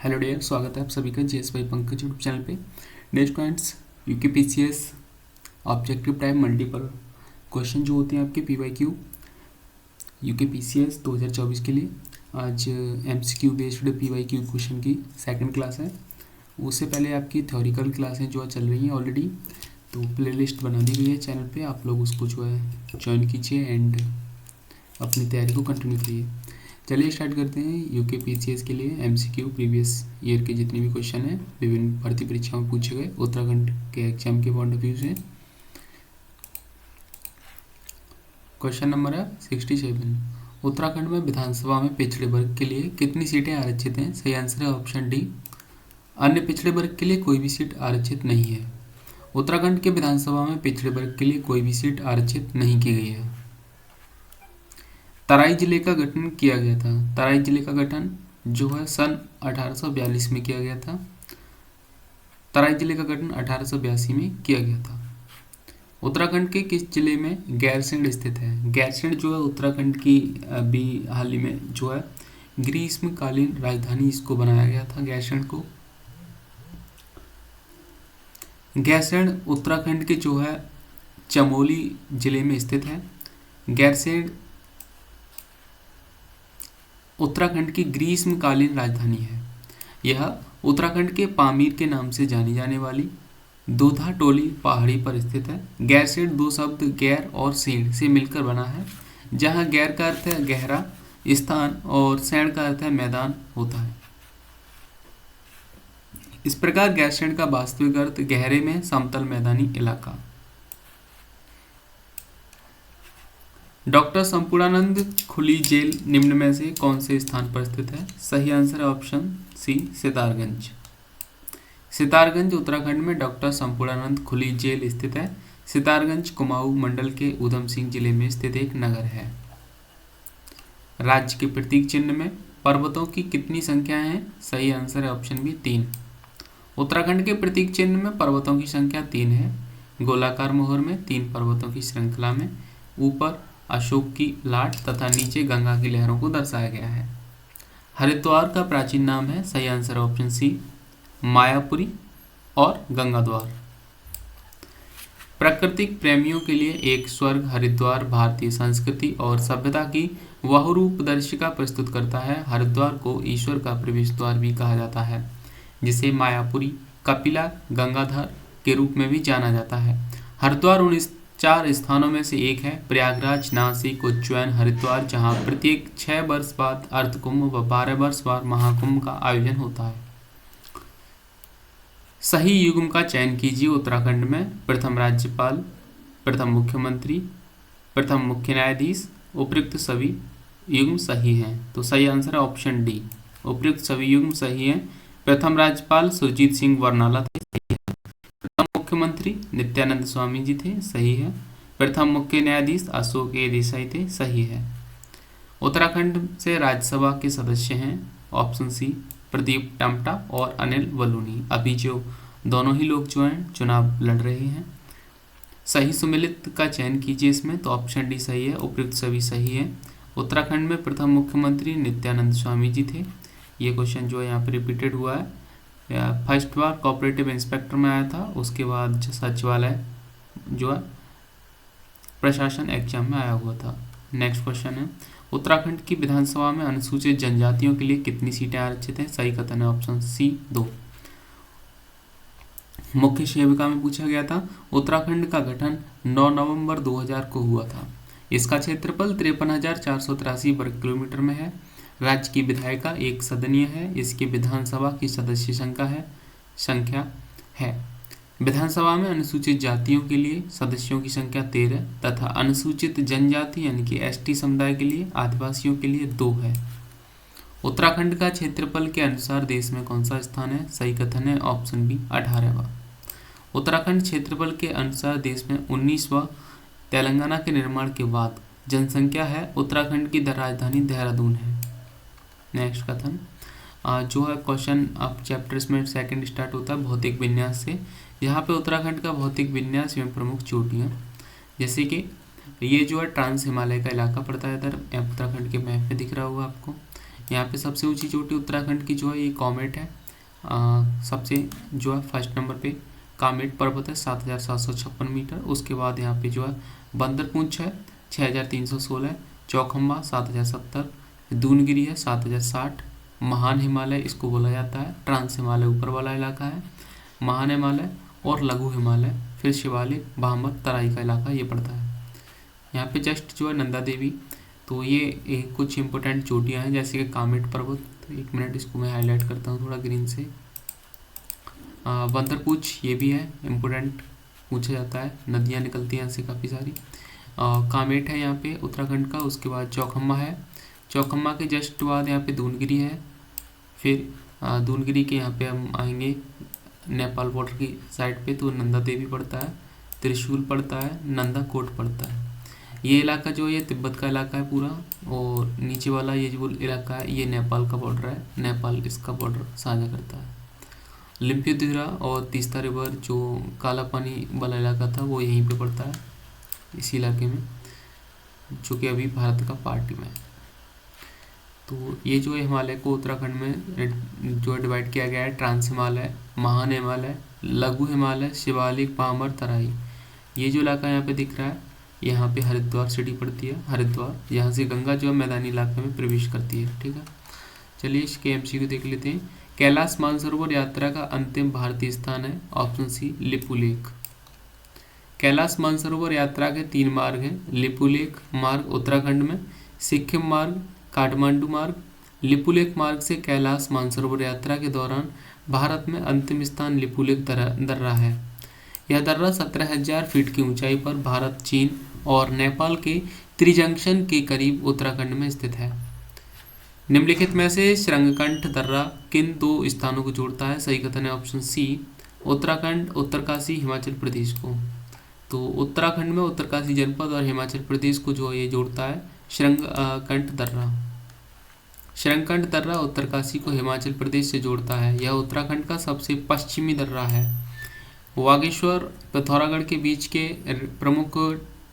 Hello dear, स्वागत है आप सभी का JSY पंकज यूट्यूब चैनल पे। Next points UKPCS objective type multiple question जो होते हैं आपके PYQ UKPCS 2024 के लिए। आज MCQ बेस्ड PYQ क्वेश्चन की सेकंड क्लास है। उससे पहले आपकी थ्योरिकल क्लासें जो चल रही हैं ऑलरेडी, तो प्लेलिस्ट बना दी गई है चैनल पे, आप लोग उसको जो है ज्वाइन कीजिए एंड अपनी तैयारी को कंटिन्यू करिए। चलिए स्टार्ट करते हैं। UKPCS के लिए MCQ प्रीवियस ईयर के जितने भी क्वेश्चन हैं विभिन्न भर्ती परीक्षाओं में पूछे गए उत्तराखंड के एग्जाम के पॉइंट ऑफ व्यू से। क्वेश्चन नंबर है 67। उत्तराखंड में विधानसभा में पिछड़े वर्ग के लिए कितनी सीटें आरक्षित हैं? सही आंसर है ऑप्शन डी, अन्य पिछड़े वर्ग के लिए कोई भी सीट आरक्षित नहीं है। उत्तराखंड के विधानसभा में पिछड़े वर्ग के लिए कोई भी सीट आरक्षित नहीं की गई है। तराई जिले का गठन किया गया था। तराई जिले का गठन जो है सन 1842 में किया गया था। तराई जिले का गठन 1882 में किया गया था। उत्तराखंड के किस जिले में गैरसैंण स्थित है? गैरसैंण जो है उत्तराखंड की अभी हाल ही में जो है ग्रीष्मकालीन राजधानी इसको बनाया गया था गैरसैंण को। गैरसैंण उत्तराखंड के जो है चमोली जिले में स्थित है। गैरसैंण उत्तराखंड की ग्रीष्मकालीन राजधानी है। यह उत्तराखंड के पामीर के नाम से जानी जाने वाली दोधा टोली पहाड़ी पर स्थित है। गैरसैंण दो शब्द गैर और सैंण से मिलकर बना है, जहां गैर का अर्थ है गहरा स्थान और सैंण का अर्थ है मैदान होता है। इस प्रकार गैरसैंण का वास्तविक अर्थ गहरे में समतल मैदानी इलाका। डॉक्टर संपूर्णानंद खुली जेल निम्न में से कौन से स्थान पर स्थित है? सही आंसर है ऑप्शन सी, सितारगंज। सितारगंज उत्तराखंड में डॉक्टर संपूर्णानंद खुली जेल स्थित है। सितारगंज कुमाऊं मंडल के ऊधम सिंह जिले में स्थित एक नगर है। राज्य के प्रतीक चिन्ह में पर्वतों की कितनी संख्या है? सही आंसर है ऑप्शन बी, 3। उत्तराखंड के प्रतीक चिन्ह में पर्वतों की संख्या 3 है। गोलाकार मोहर में 3 पर्वतों की श्रृंखला में ऊपर अशोक की लाट तथा नीचे गंगा की लहरों को दर्शाया गया है। हरिद्वार का प्राचीन नाम है? सही आंसर ऑप्शन सी, मायापुरी और गंगाद्वार। प्राकृतिक प्रेमियों के लिए एक स्वर्ग हरिद्वार भारतीय संस्कृति और सभ्यता की बहुरूप दर्शिका प्रस्तुत करता है। हरिद्वार को ईश्वर का प्रवेश द्वार भी कहा जाता है, जिसे मायापुरी, कपिला, गंगाधर के रूप में भी जाना जाता है। हरिद्वार उन 4 स्थानों में से एक है। प्रयागराज, नासिक, उज्जैन, हरिद्वार, जहां प्रत्येक 6 वर्ष बाद अर्धकुंभ व 12 वर्ष बाद महाकुंभ का आयोजन होता है। सही युग्म का चयन कीजिए। उत्तराखंड में प्रथम राज्यपाल, प्रथम मुख्यमंत्री, प्रथम मुख्य न्यायाधीश, उपयुक्त सभी युग्म सही हैं। तो सही आंसर है ऑप्शन डी, उपयुक्त सभी युग्म सही हैं। प्रथम राज्यपाल सुरजीत सिंह बरनाला थे, मुख्यमंत्री नित्यानंद स्वामी जी थे, सही है। प्रथम मुख्य न्यायाधीश अशोक ए देसाई थे, सही है। उत्तराखंड से राज्यसभा के सदस्य हैं ऑप्शन सी, प्रदीप टमटा और अनिल बलूनी। अभी जो दोनों ही लोग जो हैं चुनाव लड़ रहे हैं। सही सुमेलित का चयन कीजिए इसमें, तो ऑप्शन डी सही है, उपयुक्त सभी सही है। उत्तराखंड में प्रथम मुख्यमंत्री नित्यानंद स्वामी जी थे। ये क्वेश्चन जो है यहाँ पर रिपीटेड हुआ है। फर्स्ट बार कोऑपरेटिव इंस्पेक्टर में आया था, उसके बाद सचिवालय जो है प्रशासन एग्जाम में आया हुआ था। नेक्स्ट क्वेश्चन है, उत्तराखंड की विधानसभा में अनुसूचित जनजातियों के लिए कितनी सीटें आरक्षित हैं? सही कथन है ऑप्शन सी, 2। मुख्य सेविका में पूछा गया था। उत्तराखंड का गठन 9 नवंबर 2000 को हुआ था। इसका क्षेत्रफल 53,483 वर्ग किलोमीटर में है। राज्य की विधायिका एक सदनीय है। इसकी विधानसभा की सदस्य संख्या है। विधानसभा में अनुसूचित जातियों के लिए सदस्यों की संख्या 13 तथा अनुसूचित जनजाति यानी कि ST समुदाय के लिए, आदिवासियों के लिए 2 है। उत्तराखंड का क्षेत्रफल के अनुसार देश में कौन सा स्थान है? सही कथन है ऑप्शन बी, 18वां। उत्तराखंड क्षेत्रफल के अनुसार देश में 19वां। तेलंगाना के निर्माण के बाद जनसंख्या है। उत्तराखंड की राजधानी देहरादून है। नेक्स्ट कथन जो है क्वेश्चन अब चैप्टर्स में सेकंड स्टार्ट होता है भौतिक विन्यास से। यहाँ पे उत्तराखंड का भौतिक विन्यास एवं प्रमुख चोटियाँ, जैसे कि ये जो है ट्रांस हिमालय का इलाका पड़ता है इधर, उत्तराखंड के मैप पे दिख रहा होगा आपको। यहाँ पे सबसे ऊंची चोटी उत्तराखंड की जो है ये कामेट है। सबसे जो है फर्स्ट नंबर पे कामेट पर्वत है 7,756 मीटर। उसके बाद यहाँ पे जो है बंदरपूंछ है 6,316, चौखम्बा 7,070, दूनगिरी है 7,060, महान हिमालय इसको बोला जाता है, ट्रांस हिमालय ऊपर वाला इलाका है, महान हिमालय और लघु हिमालय, फिर शिवालिक, भामर, तराई का इलाका ये पड़ता है। यहाँ पे जस्ट जो है नंदा देवी, तो ये कुछ इंपॉर्टेंट चोटियाँ हैं जैसे कि कामेट पर्वत, तो 1 मिनट इसको मैं हाईलाइट करता हूँ थोड़ा ग्रीन से। बंदरपूंछ ये भी है इम्पोर्टेंट, पूछा जाता है, नदियाँ निकलती हैं यहाँ से काफ़ी सारी। कामेट है यहाँ पे उत्तराखंड का। उसके बाद चौखम्बा है, चौखम्बा के जस्ट बाद यहाँ पे दूनगिरी है, फिर दूनगिरी के यहाँ पे हम आएंगे नेपाल बॉर्डर की साइड पे, तो नंदा देवी पड़ता है, त्रिशूल पड़ता है, नंदा कोट पड़ता है। ये इलाका जो है ये तिब्बत का इलाका है पूरा, और नीचे वाला ये जो इलाका है ये नेपाल का बॉर्डर है, नेपाल इसका बॉर्डर साझा करता है। लिम्पियोतिरा और तीस्ता रिवर जो काला पानी वाला इलाका था वो यहीं पे पड़ता है, इसी इलाके में, जो कि अभी भारत का पार्ट में है। तो ये जो है हिमालय को उत्तराखंड में जो डिवाइड किया गया है, ट्रांस हिमालय, महान हिमालय, लघु हिमालय, शिवालिक, पामर, तराई। ये जो इलाका यहाँ पे दिख रहा है, यहाँ पे हरिद्वार सिटी पड़ती है, हरिद्वार, यहाँ से गंगा जो है मैदानी इलाके में प्रवेश करती है। ठीक है, चलिए इसके एमसीक्यू देख लेते हैं। कैलाश मानसरोवर यात्रा का अंतिम भारतीय स्थान है, ऑप्शन सी लिपुलेख। कैलाश मानसरोवर यात्रा के 3 मार्ग हैं, लिपुलेख मार्ग उत्तराखंड में, सिक्किम मार्ग, काठमांडू मार्ग। लिपुलेख मार्ग से कैलाश मानसरोवर यात्रा के दौरान भारत में अंतिम स्थान लिपुलेख दर्रा है। यह दर्रा 17,000 फीट की ऊंचाई पर भारत, चीन और नेपाल के त्रिजंक्शन के करीब उत्तराखंड में स्थित है। निम्नलिखित में से श्रृंगकंठ दर्रा किन 2 स्थानों को जोड़ता है? सही कथन है ऑप्शन सी, उत्तराखंड, उत्तरकाशी, हिमाचल प्रदेश को। तो उत्तराखंड में उत्तरकाशी जनपद और हिमाचल प्रदेश को जो ये जोड़ता है श्रृंगकंठ दर्रा। श्रृंगकंठ दर्रा उत्तरकाशी को हिमाचल प्रदेश से जोड़ता है। यह उत्तराखंड का सबसे पश्चिमी दर्रा है। बागेश्वर, पिथौरागढ़ के बीच के प्रमुख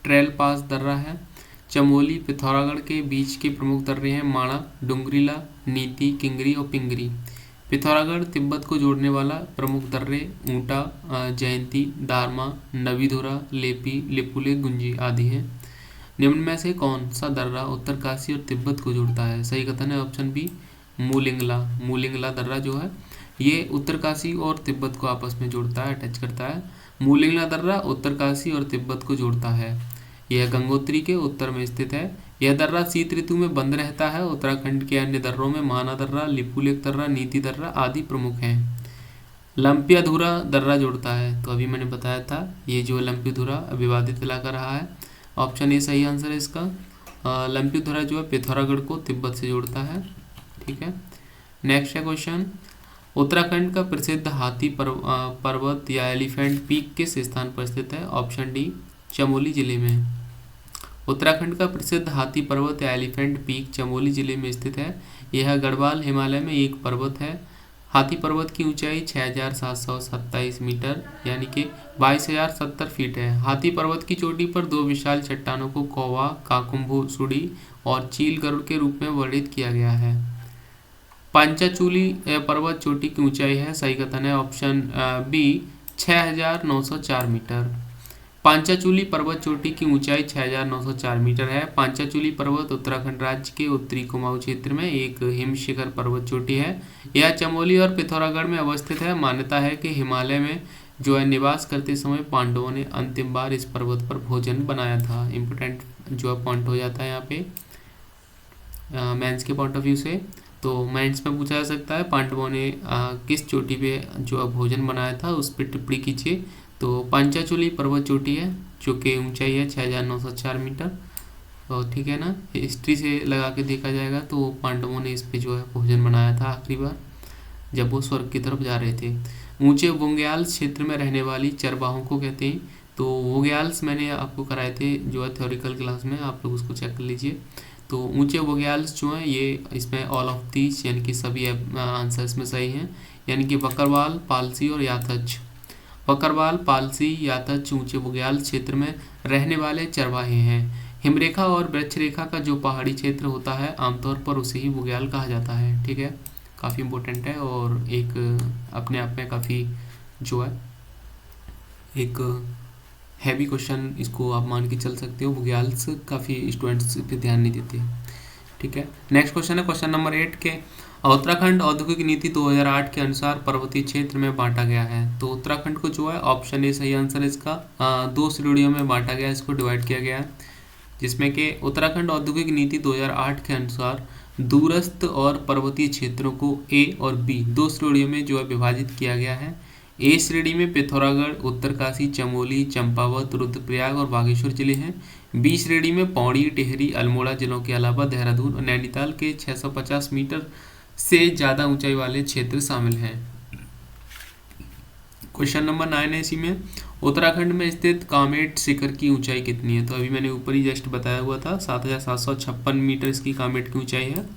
ट्रेल पास दर्रा है। चमोली, पिथौरागढ़ के बीच के प्रमुख दर्रे हैं माणा, डुंगरीला, नीति, किंगरी और पिंगरी। पिथौरागढ़ तिब्बत को जोड़ने वाला प्रमुख दर्रे ऊंटा, जयंती, दारमा, नवीधुरा, लेपी, लिपुलेख, गुंजी आदि हैं। निम्न में से कौन सा दर्रा उत्तरकाशी और तिब्बत को जोड़ता है? सही कथन है ऑप्शन बी, मूलिंगला। मूलिंगला दर्रा जो है ये उत्तरकाशी और तिब्बत को आपस में जोड़ता है, टच करता है। मूलिंगला दर्रा उत्तरकाशी और तिब्बत को जोड़ता है। यह गंगोत्री के उत्तर में स्थित है। यह दर्रा शीत ऋतु में बंद रहता है। उत्तराखंड के अन्य दर्रों में माना दर्रा, लिपुलेख दर्रा, नीति दर्रा आदि प्रमुख हैं। लंपियाधुरा दर्रा जोड़ता है, तो अभी मैंने बताया था ये जो लंपियाधुरा विवादित इलाका रहा है। ऑप्शन ए सही आंसर है इसका। लंपियाधुरा जो है पिथौरागढ़ को तिब्बत से जोड़ता है। ठीक है, नेक्स्ट है क्वेश्चन। उत्तराखंड का प्रसिद्ध हाथी पर्वत या एलिफेंट पीक किस स्थान पर स्थित है? ऑप्शन डी, चमोली जिले में। उत्तराखंड का प्रसिद्ध हाथी पर्वत या एलिफेंट पीक चमोली जिले में स्थित है। यह गढ़वाल हिमालय में एक पर्वत है। हाथी पर्वत की ऊंचाई 6,727 मीटर यानी कि 22,070 फीट है। हाथी पर्वत की चोटी पर 2 विशाल चट्टानों को कौवा, काकुम्भू सुड़ी और चील गरुड़ के रूप में वर्णित किया गया है। पांचाचूली पर्वत चोटी की ऊंचाई है, सही कथन है ऑप्शन बी, 6,904 मीटर। पांचाचूली पर्वत चोटी की ऊंचाई 6,904 मीटर है। पांचाचूली पर्वत उत्तराखंड राज्य के उत्तरी कुमाऊं क्षेत्र में एक हिम शिखर पर्वत चोटी है। यह चमोली और पिथौरागढ़ में अवस्थित है। मान्यता है कि हिमालय में जो है निवास करते समय पांडवों ने अंतिम बार इस पर्वत पर भोजन बनाया था। इम्पोर्टेंट जो है पॉइंट हो जाता है यहाँ पे मेंस के पॉइंट ऑफ व्यू से। तो मेंस में पूछा जा सकता है पांडवों ने किस चोटी पे जो भोजन बनाया था, उस पर टिप्पणी कीजिए। तो पांचाचूली पर्वत चोटी है जो कि ऊंचाई है 6,904 मीटर। तो ठीक है ना, हिस्ट्री से लगा के देखा जाएगा तो पांडवों ने इस पे जो है भोजन बनाया था आखिरी बार जब वो स्वर्ग की तरफ जा रहे थे। ऊंचे बुंग्याल्स क्षेत्र में रहने वाली चरवाहों को कहते हैं। तो बुंग्याल्स मैंने आपको कराए थे जो है थ्योरिकल क्लास में, आप लोग उसको चेक कर लीजिए। तो ऊंचे बुंग्याल्स जो हैं ये इसमें ऑल ऑफ दीज यानी कि सभी आंसर इसमें सही हैं, यानी कि बकरवाल, पालसी और यातच। बकरवाल, पालसी, यातच ऊंचे बुग्याल क्षेत्र में रहने वाले चरवाहे हैं। हिमरेखा और वृक्ष रेखा का जो पहाड़ी क्षेत्र होता है आमतौर पर उसे ही बुग्याल कहा जाता है। ठीक है, काफ़ी इम्पोर्टेंट है और एक अपने आप में काफ़ी जो है एक हैवी क्वेश्चन, इसको आप मान के चल सकते हो। बुग्याल्स काफ़ी स्टूडेंट्स पे ध्यान नहीं देते। ठीक है, नेक्स्ट क्वेश्चन है क्वेश्चन नंबर 8 के उत्तराखंड औद्योगिक नीति 2008 के अनुसार पर्वतीय क्षेत्र में बांटा गया है। तो उत्तराखंड को जो है ऑप्शन ए सही आंसर है इसका। 2 श्रेणियों में बांटा गया है, इसको डिवाइड किया गया है, जिसमें कि उत्तराखंड औद्योगिक नीति 2008 के अनुसार दूरस्थ और पर्वतीय क्षेत्रों को ए और बी 2 श्रेणियों में जो है विभाजित किया गया है। ए श्रेणी में पिथौरागढ़, उत्तरकाशी, चमोली, चंपावत, रुद्रप्रयाग और बागेश्वर जिले हैं। बी श्रेणी में पौड़ी, टिहरी, अल्मोड़ा जिलों के अलावा देहरादून और नैनीताल के 650 मीटर से ज़्यादा ऊंचाई वाले क्षेत्र शामिल हैं। क्वेश्चन नंबर 9 है इसी में, उत्तराखंड में स्थित कामेट शिखर की ऊंचाई कितनी है। तो अभी मैंने ऊपर ही जस्ट बताया हुआ था, 7756 मीटर इसकी कामेट की ऊंचाई है।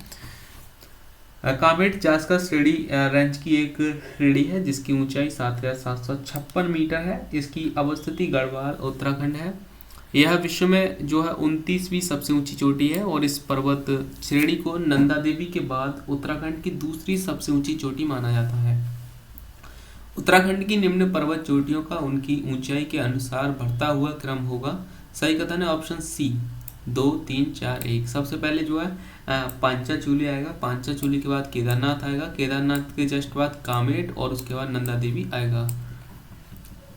कामेट जास्कर श्रेणी रेंज की एक श्रेणी है जिसकी ऊंचाई 7756 मीटर है। इसकी अवस्थिति गढ़वाल उत्तराखंड है। यह विश्व में जो है 29वीं सबसे ऊंची चोटी है और इस पर्वत श्रेणी को नंदा देवी के बाद उत्तराखंड की दूसरी सबसे ऊंची चोटी माना जाता है। उत्तराखंड की निम्न पर्वत चोटियों का उनकी ऊंचाई के अनुसार बढ़ता हुआ क्रम होगा। सही कथन है ऑप्शन सी 2 3 4 1। सबसे पहले जो है पांचाचूली आएगा, पांचाचूली के बाद केदारनाथ आएगा, केदारनाथ के जस्ट बाद कामेट और उसके बाद नंदा देवी आएगा।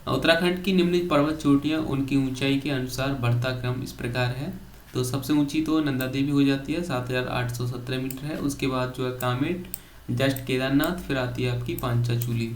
उत्तराखंड की निम्न पर्वत चोटियां उनकी ऊंचाई के अनुसार बढ़ता क्रम इस प्रकार है। तो सबसे ऊंची तो नंदा देवी हो जाती है, 7817 मीटर है। उसके बाद जो है कामेट, जस्ट केदारनाथ, फिर आती है आपकी पांचाचूली।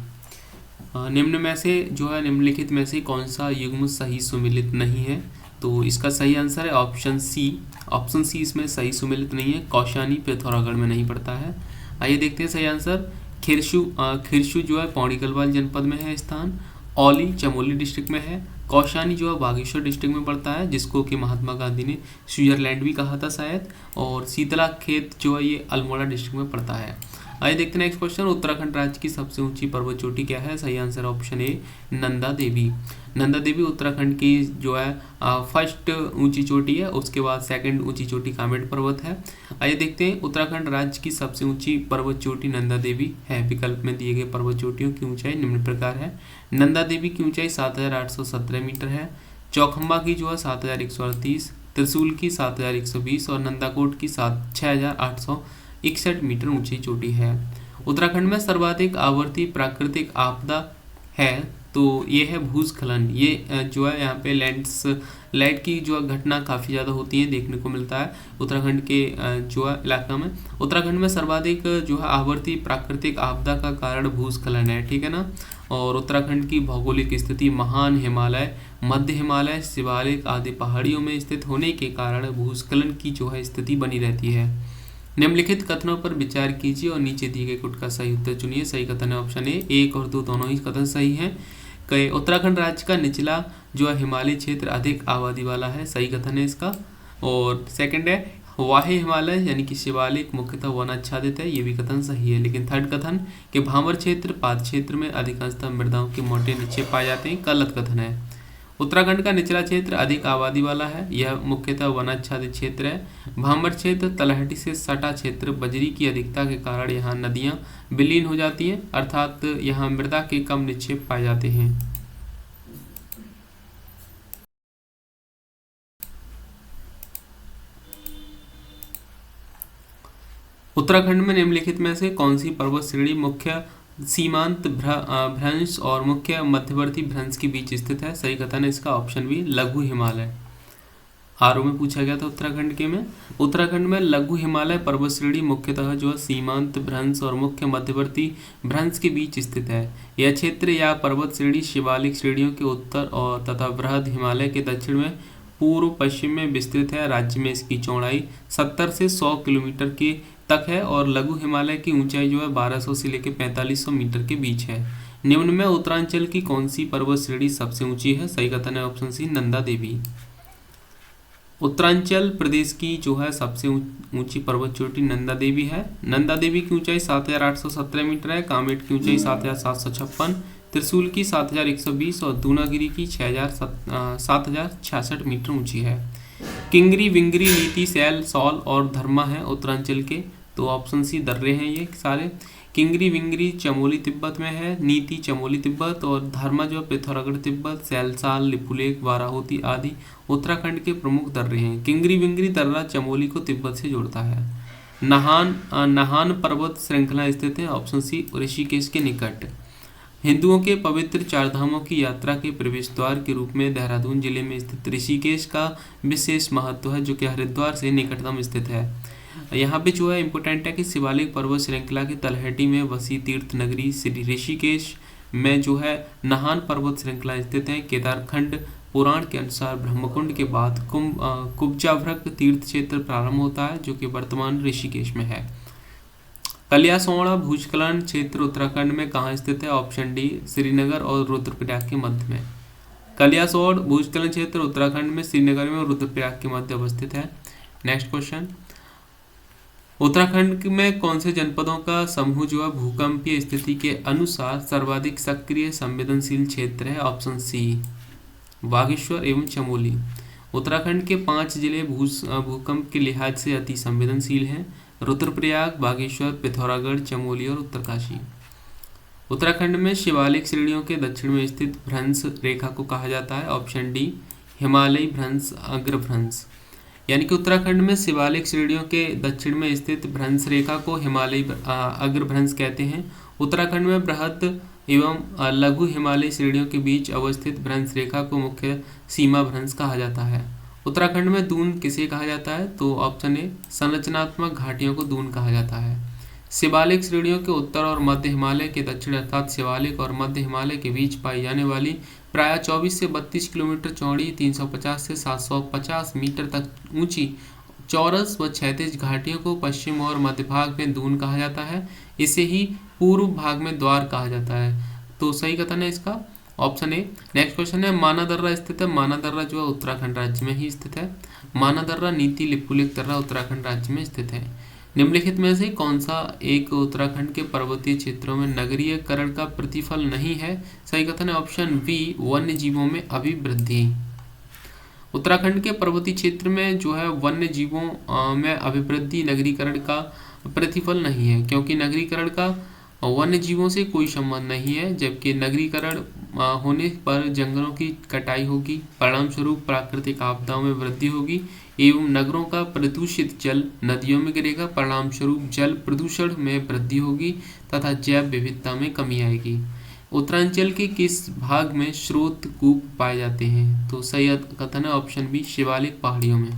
निम्न में से जो है निम्नलिखित में से कौन सा युग्म सही सुमेलित नहीं है। तो इसका सही आंसर है ऑप्शन सी। ऑप्शन सी इसमें सही सुमेलित नहीं है। कौशानी पिथौरागढ़ में नहीं पड़ता है। आइए देखते हैं सही आंसर। खिरशु जो है पौड़ी गढ़वाल जनपद में है स्थान। औली चमोली डिस्ट्रिक्ट में है। कौशानी जो है बागेश्वर डिस्ट्रिक्ट में पड़ता है, जिसको कि महात्मा गांधी ने स्विट्जरलैंड भी कहा था शायद। और शीतला खेत जो है ये अल्मोड़ा डिस्ट्रिक्ट में पड़ता है। आइए देखते हैं नेक्स्ट क्वेश्चन। उत्तराखंड राज्य की सबसे ऊंची पर्वत चोटी क्या है। सही answer option A Nanda Devi. Nanda Devi Uttarakhand की जो है फर्स्ट ऊंची चोटी है। उसके बाद सेकंड ऊंची चोटी कामेट पर्वत है। आइए देखते हैं उत्तराखंड राज्य की सबसे ऊंची पर्वत चोटी नंदा देवी है। विकल्प में दिए गए पर्वत चोटियों की ऊंचाई निम्न प्रकार है। नंदा देवी की ऊंचाई 7817 मीटर है। चौखंबा की जो है 7138, त्रिशूल की 7120 और नंदाकोट की 6861 मीटर ऊंची चोटी है। उत्तराखंड में सर्वाधिक आवर्ती प्राकृतिक आपदा है तो ये है भूस्खलन। ये जो है यहाँ पे लैंडस्लाइड की जो है घटना काफ़ी ज़्यादा होती है, देखने को मिलता है उत्तराखंड के जो है इलाका में। उत्तराखंड में सर्वाधिक जो है आवर्ती प्राकृतिक आपदा का कारण भूस्खलन है। ठीक है ना। और उत्तराखंड की भौगोलिक स्थिति महान हिमालय, मध्य हिमालय, शिवालिक आदि पहाड़ियों में स्थित होने के कारण भूस्खलन की जो है स्थिति बनी रहती है। निम्नलिखित कथनों पर विचार कीजिए और नीचे दिए गए कुट का सही उत्तर चुनिए। सही कथन है ऑप्शन ए 1 और 2 दोनों ही कथन सही हैं। उत्तराखंड राज्य का निचला जो है हिमालय क्षेत्र अधिक आबादी वाला है। सही कथन है इसका। और सेकंड है वाहे हिमालय यानी कि शिवालिक मुख्यतः वनाच्छादित है। ये भी कथन सही है। लेकिन थर्ड कथन कि भांवर क्षेत्र पाद क्षेत्र में अधिकांशतः मृदाओं के मोटे निक्षेप पाए जाते हैं, गलत कथन है। उत्तराखंड का निचला क्षेत्र अधिक आबादी वाला है। यह मुख्यतः वनाच्छादित क्षेत्र है। भांवर क्षेत्र तलहटी से सटा क्षेत्र, बजरी की अधिकता के कारण यहाँ नदियाँ विलीन हो जाती हैं, अर्थात यहाँ मृदा के कम निक्षेप पाए जाते हैं। उत्तराखंड में निम्नलिखित में से कौन सी पर्वत श्रेणी मुख्य सीमांत भ्रंश और मुख्य मध्यवर्ती भ्रंश के बीच स्थित है। सही कथन है इसका ऑप्शन बी लघु हिमालय। आरओ में पूछा गया था उत्तराखंड के में। उत्तराखंड में लघु हिमालय पर्वत श्रेणी मुख्यतः जो है सीमांत भ्रंश और मुख्य मध्यवर्ती भ्रंश के बीच स्थित है। यह क्षेत्र या पर्वत श्रेणी शिवालिक श्रेणियों के उत्तर और तथा बृहद हिमालय के दक्षिण में पूर्व पश्चिम में विस्तृत है। राज्य में इसकी चौड़ाई 70 से 100 किलोमीटर की तक है और लघु हिमालय की ऊंचाई जो है 1200 से लेकर 4500 मीटर के बीच है। निम्न में उत्तरांचल की कौन सी पर्वत श्रेणी सबसे ऊंची है। सही कथन है ऑप्शन सी नंदा देवी। उत्तरांचल प्रदेश की जो है सबसे ऊंची पर्वत चोटी नंदा देवी है। नंदा देवी की ऊंचाई 7817 मीटर है। कामेट की ऊंचाई 7756, त्रिशूल की 7120 और दूनागिरी की 7066 मीटर ऊंची है। किंगरी विंगरी नीति सैल सौल और धर्मा है उत्तरांचल के, तो ऑप्शन सी दर्रे हैं ये सारे। किंगरी विंगरी चमोली तिब्बत में है, नीति चमोली तिब्बत, और धर्मा जो पिथौरागढ़ तिब्बत, सैलसाल लिपुलेख बाराहोती आदि उत्तराखंड के प्रमुख दर्रे हैं। किंगरी विंगरी दर्रा चमोली को तिब्बत से जोड़ता है। नाहान पर्वत श्रृंखला स्थित है, ऑप्शन सी ऋषिकेश के निकट। हिंदुओं के पवित्र चारधामों की यात्रा के प्रवेश द्वार के रूप में देहरादून जिले में स्थित ऋषिकेश का विशेष महत्व है, जो कि हरिद्वार से निकटतम स्थित है। यहाँ पे जो है इम्पोर्टेंट है कि शिवालिक पर्वत श्रृंखला की तलहटी में वसी तीर्थ नगरी श्री ऋषिकेश में जो है नाहान पर्वत श्रृंखला स्थित है। केदारखंड पुराण के अनुसार ब्रह्मकुंड के बाद कुब्जाभ्रक तीर्थ क्षेत्र प्रारंभ होता है, जो कि वर्तमान ऋषिकेश में है। कलियासोड़ा भूस्खलन क्षेत्र उत्तराखंड में कहाँ स्थित है, ऑप्शन डी श्रीनगर और रुद्रप्रयाग के मध्य में। कलियासोड़ भूस्खलन क्षेत्र उत्तराखंड में श्रीनगर में और रुद्रप्रयाग के मध्य अवस्थित है। नेक्स्ट क्वेश्चन, उत्तराखंड में कौन से जनपदों का समूह जो है भूकंपीय स्थिति के अनुसार सर्वाधिक सक्रिय संवेदनशील क्षेत्र है, ऑप्शन सी बागेश्वर एवं चमोली। उत्तराखंड के 5 जिले भूकंप के लिहाज से अति संवेदनशील हैं, रुद्रप्रयाग, बागेश्वर, पिथौरागढ़, चमोली और उत्तरकाशी। उत्तराखंड में शिवालिक श्रेणियों के दक्षिण में स्थित भ्रंश रेखा को कहा जाता है, ऑप्शन डी हिमालयी भ्रंश अग्रभ्रंश। यानी कि उत्तराखंड में शिवालिक श्रेणियों के दक्षिण में स्थित भ्रंश रेखा को हिमालयी अग्रभ्रंश कहते हैं। उत्तराखंड में बृहद एवं लघु हिमालयी श्रेणियों के बीच अवस्थित भ्रंश रेखा को मुख्य सीमा भ्रंश कहा जाता है। उत्तराखंड में दून किसे कहा जाता है, तो ऑप्शन ए संरचनात्मक घाटियों को दून कहा जाता है। शिवालिक श्रेणियों के उत्तर और मध्य हिमालय के दक्षिण अर्थात शिवालिक और मध्य हिमालय के बीच पाई जाने वाली प्रायः 24 से 32 किलोमीटर चौड़ी 350 से 750 मीटर तक ऊंची चौरस व क्षैतिज घाटियों को पश्चिम और मध्य भाग में दून कहा जाता है। इसे ही पूर्व भाग में द्वार कहा जाता है। तो सही कथन है इसका ऑप्शन ए। नेक्स्ट क्वेश्चन है, माना दर्रा स्थित है। माना दर्रा जो है उत्तराखंड राज्य में ही स्थित है। माना दर्रा नीति लिपुलेख दर्रा उत्तराखंड राज्य में स्थित है। निम्नलिखित में से कौन सा एक उत्तराखंड के पर्वतीय क्षेत्रों में नगरीयकरण का प्रतिफल नहीं है? सही कथन है ऑप्शन बी वन्य जीवों में अभिवृद्धि। उत्तराखंड के पर्वतीय क्षेत्र में जो है वन्य जीवों में अभिवृद्धि नगरीकरण का प्रतिफल नहीं है, क्योंकि नगरीकरण का वन्य जीवों से कोई संबंध नहीं है। जबकि नगरीकरण होने पर जंगलों की कटाई होगी, परिणाम स्वरूप प्राकृतिक आपदाओं में वृद्धि होगी एवं नगरों का प्रदूषित जल नदियों में गिरेगा, परिणाम स्वरूप जल प्रदूषण में वृद्धि होगी तथा जैव विविधता में कमी आएगी। उत्तरांचल के किस भाग में स्रोत कूप पाए जाते हैं? तो सही कथन है ऑप्शन बी शिवालिक पहाड़ियों में।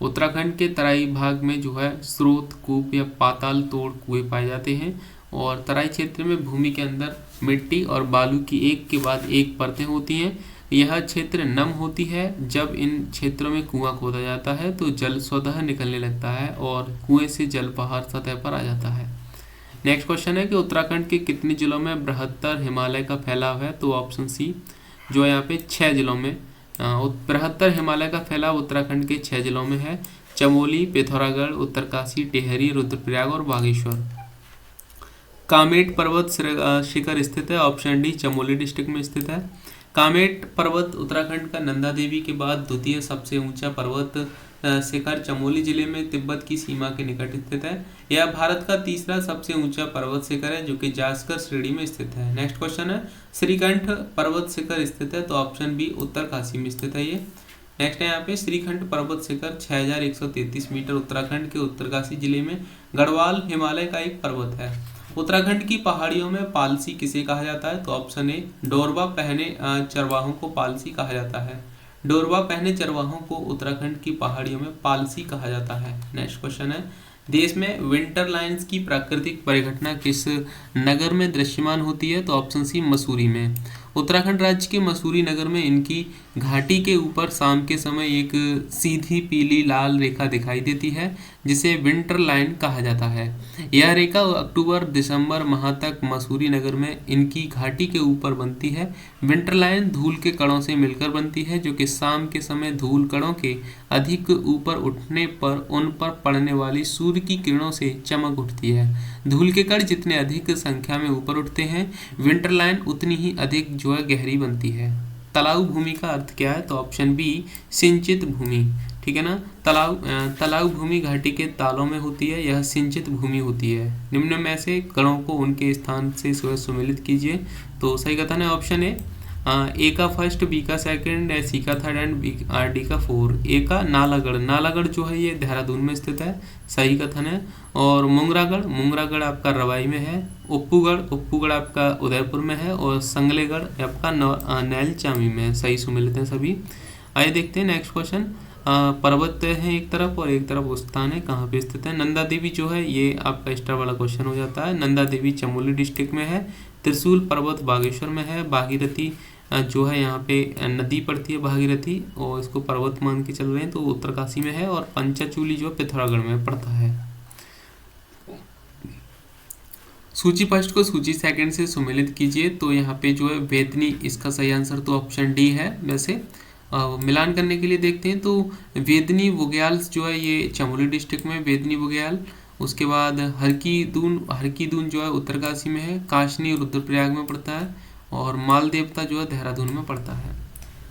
उत्तराखंड के तराई भाग में जो है स्रोत कूप या पाताल तोड़ कुएं पाए जाते हैं और तराई क्षेत्र में भूमि के अंदर मिट्टी और बालू की एक के बाद एक परतें होती हैं। यह क्षेत्र नम होती है। जब इन क्षेत्रों में कुआं खोदा जाता है तो जल स्वतः निकलने लगता है और कुएं से जल बाहर सतह पर आ जाता है। नेक्स्ट क्वेश्चन है कि उत्तराखंड के कितने जिलों में बृहत्तर हिमालय का फैलाव है? तो ऑप्शन सी जो यहाँ पे 6 जिलों में बृहत्तर हिमालय का फैलाव उत्तराखंड के 6 जिलों में है। चमोली, पिथौरागढ़, उत्तरकाशी, टिहरी, रुद्रप्रयाग और बागेश्वर। कामेट पर्वत शिखर स्थित है, ऑप्शन डी चमोली डिस्ट्रिक्ट में स्थित है। कामेट पर्वत उत्तराखंड का नंदा देवी के बाद द्वितीय सबसे ऊंचा पर्वत शिखर चमोली जिले में तिब्बत की सीमा के निकट स्थित है। यह भारत का तीसरा सबसे ऊंचा पर्वत शिखर है जो कि जास्कर श्रेणी में स्थित है। नेक्स्ट क्वेश्चन है, श्रीकंठ पर्वत शिखर स्थित है, तो ऑप्शन बी उत्तरकाशी में स्थित है ये। नेक्स्ट है यहाँ पे श्रीकंठ पर्वत शिखर 6133 मीटर उत्तराखंड के उत्तरकाशी जिले में गढ़वाल हिमालय का एक पर्वत है। उत्तराखंड की पहाड़ियों में पालसी किसे कहा जाता है? तो ऑप्शन ए डोरवा पहने चरवाहों को पालसी कहा जाता है। डोरवा पहने चरवाहों को उत्तराखंड की पहाड़ियों में पालसी कहा जाता है। नेक्स्ट क्वेश्चन है, देश में विंटर लायंस की प्राकृतिक परिघटना किस नगर में दृश्यमान होती है? तो ऑप्शन सी मसूरी में। उत्तराखंड राज्य के मसूरी नगर में इनकी घाटी के ऊपर शाम के समय एक सीधी पीली लाल रेखा दिखाई देती है जिसे विंटर लाइन कहा जाता है। यह रेखा अक्टूबर दिसंबर माह तक मसूरी नगर में इनकी घाटी के ऊपर बनती है। विंटर लाइन धूल के कणों से मिलकर बनती है जो कि शाम के समय धूल कणों के अधिक ऊपर उठने पर उन पर पड़ने वाली सूर्य की किरणों से चमक उठती है। धूल के कण जितने अधिक संख्या में ऊपर उठते हैं विंटर लाइन उतनी ही अधिक जो है गहरी बनती है। तलाऊ भूमि का अर्थ क्या है? तो ऑप्शन बी सिंचित भूमि, ठीक है ना। तलाऊ भूमि घाटी के तालों में होती है, यह सिंचित भूमि होती है। निम्न में से गणों को उनके स्थान से सुमेलित कीजिए। तो सही कथन है ऑप्शन ए का फर्स्ट, बी का सेकंड, सी का थर्ड एंड डी का फोर। ए का नालागढ़, नालागढ़ जो है ये देहरादून में स्थित है, सही कथन है। और मुंगरागढ़ आपका रवाई में है। उप्पूगढ़ आपका उदयपुर में है। और संगलेगढ़ आपका नैलचामी में है, सही सुमेलित है सभी। आइए देखते हैं नेक्स्ट क्वेश्चन। पर्वत है एक तरफ और एक तरफ उस्तान है, कहाँ पे स्थित है? नंदा देवी जो है ये आपका स्टार वाला क्वेश्चन हो जाता है। नंदा देवी चमोली डिस्ट्रिक्ट में है। त्रिशूल पर्वत बागेश्वर में है। भागीरथी जो है यहाँ पे नदी पड़ती है भागीरथी, और इसको पर्वत मान के चल रहे हैं तो उत्तरकाशी में है। और पंचाचूली जो पिथौरागढ़ में पड़ता है। सूची फर्स्ट को सूची सेकंड से सुमेलित कीजिए। तो यहाँ पे जो है वेदनी, इसका सही आंसर तो ऑप्शन डी है। वैसे मिलान करने के लिए देखते हैं तो वेदनी बुग्याल जो है ये चमोली डिस्ट्रिक्ट में, वेदनी बुग्याल। उसके बाद हरकी दून जो है उत्तरकाशी में है। काशनी रुद्रप्रयाग में पड़ता है। और माल देवता जो है देहरादून में पड़ता है।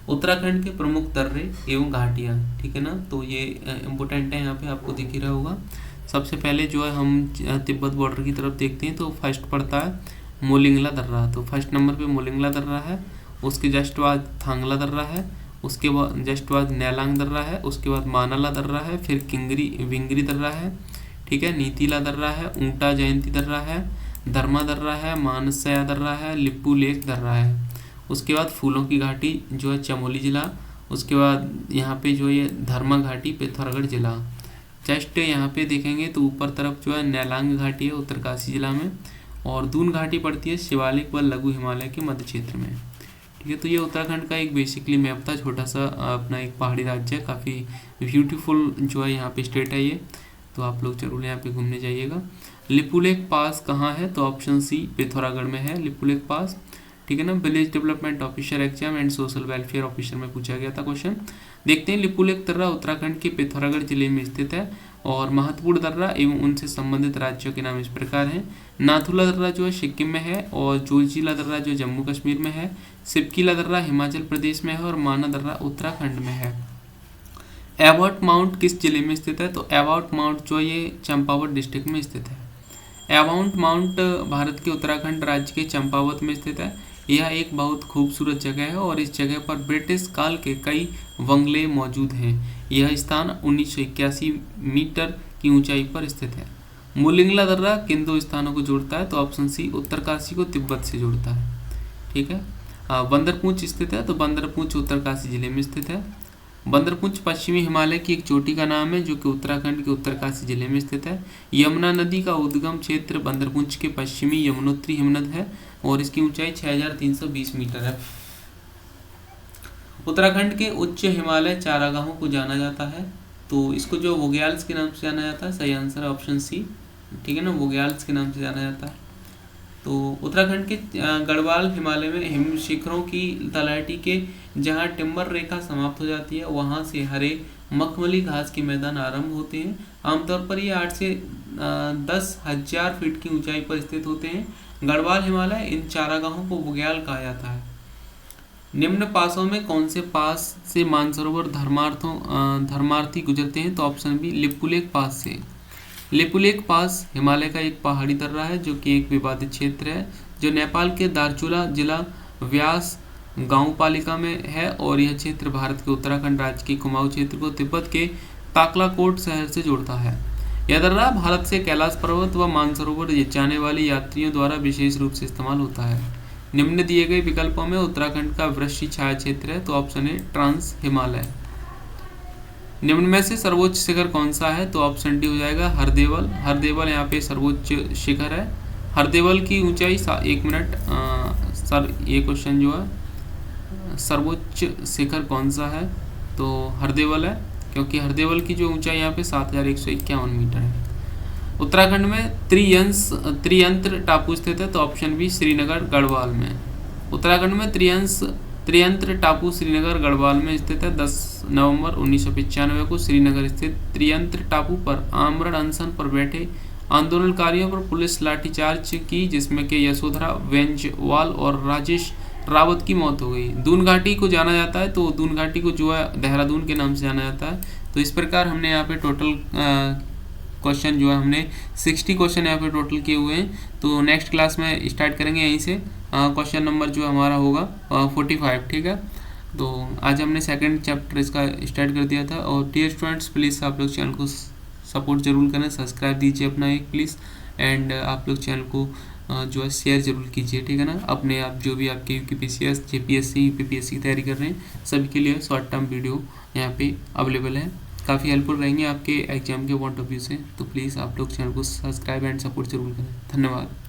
उत्तराखंड के प्रमुख दर्रे एवं घाटियाँ, ठीक है ना। तो ये इम्पोर्टेंट है, यहाँ पे आपको दिख ही रहा होगा। सबसे पहले जो है हम तिब्बत बॉर्डर की तरफ देखते हैं तो फर्स्ट पड़ता है मोलिंगला दर्रा। तो फर्स्ट नंबर पे मोलिंगला दर्रा है। उसके जस्ट बाद थांगला दर्रा है। उसके बाद जस्ट बाद नैलांग दर्रा है। उसके बाद मानाला दर्रा है। फिर विंगरी दर्रा है, ठीक है। नीतीला दर्रा है। ऊंटा जयंती दर्रा है। धर्मा दर्रा है। मानसया दर्रा है। लिप्पू लेक दर्रा है। उसके बाद फूलों की घाटी जो है चमोली जिला। उसके बाद यहाँ पे जो ये धर्मा घाटी पिथौरागढ़ जिला। जस्ट यहाँ पे देखेंगे तो ऊपर तरफ जो है नैलांग घाटी है उत्तरकाशी जिला में। और दून घाटी पड़ती है शिवालिक व लघु हिमालय के मध्य क्षेत्र में, ठीक है। तो ये उत्तराखंड का एक बेसिकली मैप था, छोटा सा अपना एक पहाड़ी राज्य है, काफ़ी ब्यूटीफुल जो है यहाँ पे स्टेट है ये। तो आप लोग जरूर यहाँ पे घूमने जाइएगा। लिपुलेख पास कहाँ है? तो ऑप्शन सी पिथौरागढ़ में है लिपुलेख पास, ठीक है ना। Village development officer exam and social welfare officer में पूछा गया था क्वेश्चन। देखते हैं लिपुलेख दर्रा उत्तराखंड के पिथौरागढ़ जिले में स्थित है। और महत्वपूर्ण दर्रा एवं उनसे संबंधित राज्यों के नाम इस प्रकार हैं। नाथुला दर्रा जो है सिक्किम में है। और जोजिला दर्रा जो जम्मू कश्मीर में है। सिपकीला दर्रा हिमाचल प्रदेश में है। और माना दर्रा उत्तराखंड में है। एबॉट माउंट किस जिले में स्थित है? तो एबॉट माउंट जो ये चंपावत डिस्ट्रिक्ट में स्थित है। एबॉट माउंट भारत के उत्तराखंड राज्य के चंपावत में स्थित है। यह एक बहुत खूबसूरत जगह है और इस जगह पर ब्रिटिश काल के कई बंगले मौजूद हैं। यह स्थान 1981 मीटर की ऊंचाई पर स्थित है। मोलिंगला दर्रा किन दो स्थानों को जोड़ता है? तो ऑप्शन सी उत्तरकाशी को तिब्बत से जोड़ता है, ठीक है। बंदरपूंछ स्थित है। तो बंदरपूंछ उत्तरकाशी जिले में स्थित है। बंदरपूंछ पश्चिमी हिमालय की एक चोटी का नाम है जो कि उत्तराखंड के उत्तरकाशी जिले में स्थित है। यमुना नदी का उद्गम क्षेत्र बंदरपूंछ के पश्चिमी यमुनोत्री हिमनद है और इसकी ऊंचाई 6320 मीटर है। उत्तराखंड के उच्च हिमालय चारागाहों को जाना जाता है। तो इसको जो बुग्याल्स के नाम से जाना जाता है, सही आंसर है ऑप्शन सी, ठीक है ना। बुग्याल्स के नाम से जाना जाता है। तो उत्तराखंड के गढ़वाल हिमालय में हिम शिखरों की तलहटी के जहाँ टिम्बर रेखा समाप्त हो जाती है वहाँ से हरे मखमली घास के मैदान आरंभ होते हैं। आमतौर पर ये 8 से 10,000 फीट की ऊंचाई पर स्थित होते हैं। गढ़वाल हिमालय इन चारागाहों को बुग्याल कहा जाता है। निम्न पासों में कौन से पास से मानसरोवर धर्मार्थी गुजरते हैं? तो ऑप्शन बी लिपुलेख पास से। लिपुलेख पास हिमालय का एक पहाड़ी दर्रा है जो कि एक विवादित क्षेत्र है जो नेपाल के दार्चुला जिला व्यास गांव पालिका में है। और यह क्षेत्र भारत के उत्तराखंड राज्य के कुमाऊं क्षेत्र को तिब्बत के ताकलाकोट शहर से जोड़ता है। यह दर्रा भारत से कैलाश पर्वत व मानसरोवर जाने वाले यात्रियों द्वारा विशेष रूप से इस्तेमाल होता है। निम्न दिए गए विकल्पों में उत्तराखंड का वृष्टि छाया क्षेत्र है। तो ऑप्शन ए ट्रांस हिमालय। निम्न में से सर्वोच्च शिखर कौन सा है? तो ऑप्शन डी हो जाएगा हरदेवल। हरदेवल यहाँ पे सर्वोच्च शिखर है। हरदेवल की ऊंचाई 1 मिनट सर ये क्वेश्चन जो है सर्वोच्च शिखर कौन सा है? तो हरदेवल है, क्योंकि हरदेवल की जो ऊंचाई यहाँ पे 7151 मीटर है। उत्तराखंड में त्रियंत्र टापू स्थित है। तो ऑप्शन बी श्रीनगर गढ़वाल में। उत्तराखंड में त्रियंत्र टापू श्रीनगर गढ़वाल में स्थित है। 10 नवंबर 1995 को श्रीनगर स्थित त्रियंत्र टापू पर आमरण अनशन पर बैठे आंदोलनकारियों पर पुलिस लाठीचार्ज की, जिसमें के यशोधरा वेंजवाल और राजेश रावत की मौत हो गई। दून घाटी को जाना जाता है, तो दून घाटी को जो है देहरादून के नाम से जाना जाता है। तो इस प्रकार हमने यहाँ पे टोटल क्वेश्चन जो है हमने 60 क्वेश्चन यहाँ पे टोटल किए हुए हैं। तो नेक्स्ट क्लास में स्टार्ट करेंगे यहीं से। क्वेश्चन नंबर जो हमारा होगा 45, ठीक है। तो आज हमने सेकंड चैप्टर इसका स्टार्ट कर दिया था। और डियर स्टूडेंट्स, प्लीज़ आप लोग चैनल को सपोर्ट जरूर करें, सब्सक्राइब दीजिए अपना एक प्लीज़। एंड आप लोग चैनल को जो है शेयर जरूर कीजिए, ठीक है ना। अपने आप जो भी आपके यूपीपीसीएस, जेपीएससी, यूपीपीएससी की तैयारी कर रहे हैं सभी के लिए शॉर्ट टर्म वीडियो यहाँ पे अवेलेबल है, काफ़ी हेल्पफुल रहेंगे आपके एग्जाम के पॉइंट ऑफ व्यू से। तो प्लीज़ आप लोग चैनल को सब्सक्राइब एंड सपोर्ट जरूर करें। धन्यवाद।